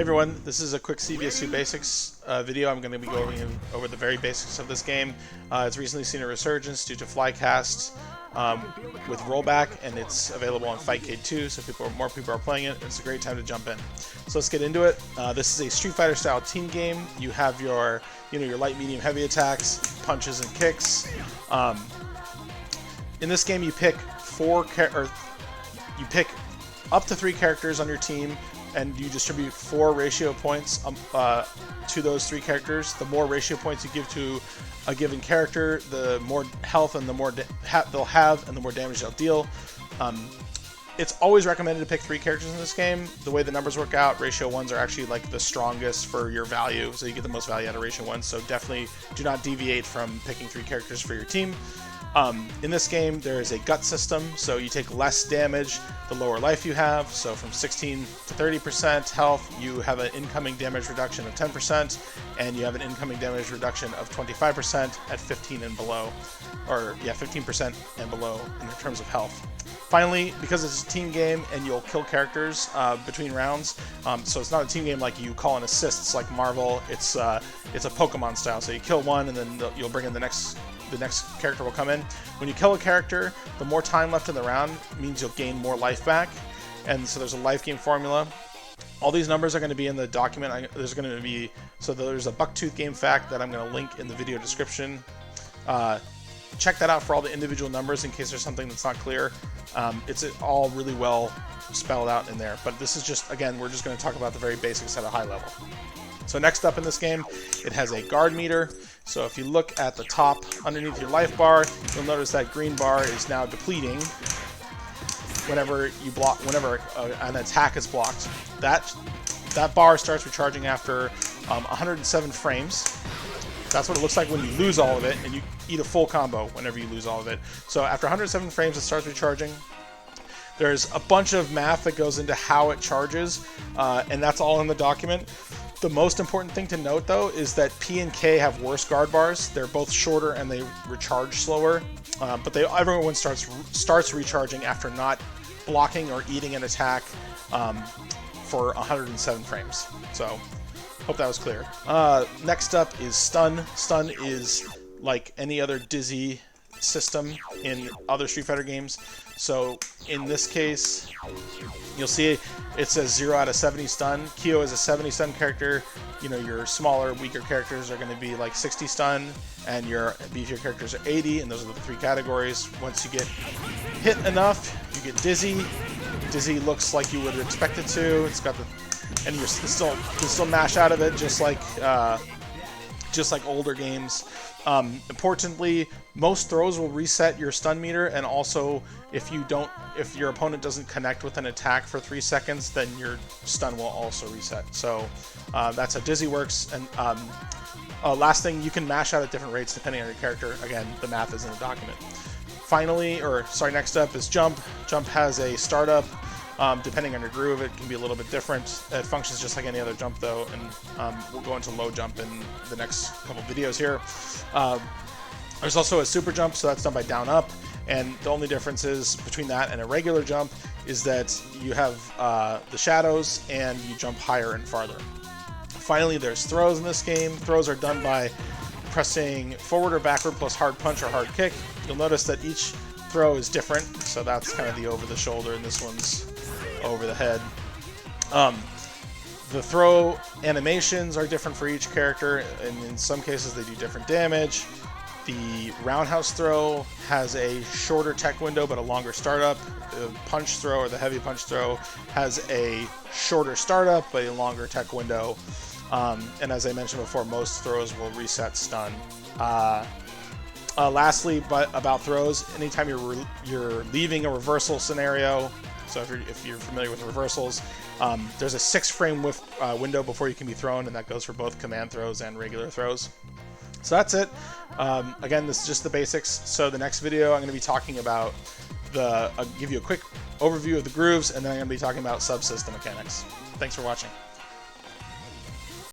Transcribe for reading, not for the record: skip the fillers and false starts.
everyone, this is a quick CVS2 Basics video. I'm going to be going over the very basics of this game. It's recently seen a resurgence due to Flycast with rollback, and it's available on Fightcade 2, so more people are playing it. It's a great time to jump in. So let's get into it. This is a Street Fighter style team game. You have your light, medium, heavy attacks, punches, and kicks. In this game, you pick up to 3 characters on your team, and you distribute 4 ratio points to those 3 characters. The more ratio points you give to a given character, the more health and the more they'll have, and the more damage they'll deal. It's always recommended to pick 3 characters in this game. The way the numbers work out, ratio 1s are actually like the strongest for your value, so you get the most value out of ratio 1. So definitely do not deviate from picking 3 characters for your team. In this game, there is a gut system, so you take less damage the lower life you have. So from 16 to 30% health, you have an incoming damage reduction of 10%, and you have an incoming damage reduction of 25% at 15 and below, or yeah, 15% and below in terms of health. Finally, because it's a team game and you'll kill characters between rounds, so it's not a team game like you call in assists like Marvel. It's a Pokemon style, so you kill one and then you'll bring in the next character will come in. When you kill a character, the more time left in the round means you'll gain more life back, and so there's a life gain formula. All these numbers are going to be in the document. There's a Bucktooth game fact that I'm going to link in the video description. Check that out for all the individual numbers in case there's something that's not clear. It's all really well spelled out in there, but this is just, again, we're just going to talk about the very basics at a high level. So next up in this game, it has a guard meter. So if you look at the top underneath your life bar, you'll notice that green bar is now depleting whenever an attack is blocked. That bar starts recharging after 107 frames. That's what it looks like when you lose all of it, and you eat a full combo whenever you lose all of it. So after 107 frames, it starts recharging. There's a bunch of math that goes into how it charges, and that's all in the document. The most important thing to note, though, is that P and K have worse guard bars. They're both shorter and they recharge slower, but everyone starts recharging after not blocking or eating an attack for 107 frames. So, hope that was clear. Next up is stun. Stun is like any other dizzy system in other Street Fighter games. So in this case, you'll see it says 0 out of 70 stun. Kyo is a 70 stun character. Your smaller, weaker characters are going to be like 60 stun, and your beefier characters are 80, and those are the 3 categories. Once you get hit enough, you get dizzy. Dizzy looks like you would expect it to. It's got and you can still mash out of it just like older games. Importantly, most throws will reset your stun meter, and also if your opponent doesn't connect with an attack for 3 seconds, then your stun will also reset. So that's how dizzy works. And last thing, you can mash out at different rates depending on your character. Again, the math is in the document. Next up is jump. Jump has a startup. Depending on your groove, it can be a little bit different. It functions just like any other jump, though, and we'll go into low jump in the next couple videos here. There's also a super jump, so that's done by down up, and the only difference is between that and a regular jump is that you have the shadows and you jump higher and farther. Finally, there's throws in this game. Throws are done by pressing forward or backward plus hard punch or hard kick. You'll notice that each throw is different, so that's kind of the over the shoulder, and this one's over the head. The throw animations are different for each character, and in some cases they do different damage. The roundhouse throw has a shorter tech window but a longer startup. The punch throw, or the heavy punch throw, has a shorter startup but a longer tech window. And as I mentioned before, most throws will reset stun. Lastly, about throws, anytime you're leaving a reversal scenario, so if you're familiar with reversals, there's a 6-frame window before you can be thrown, and that goes for both command throws and regular throws. So that's it. Again, this is just the basics. So the next video, I'm going to be talking about I'll give you a quick overview of the grooves, and then I'm going to be talking about subsystem mechanics. Thanks for watching.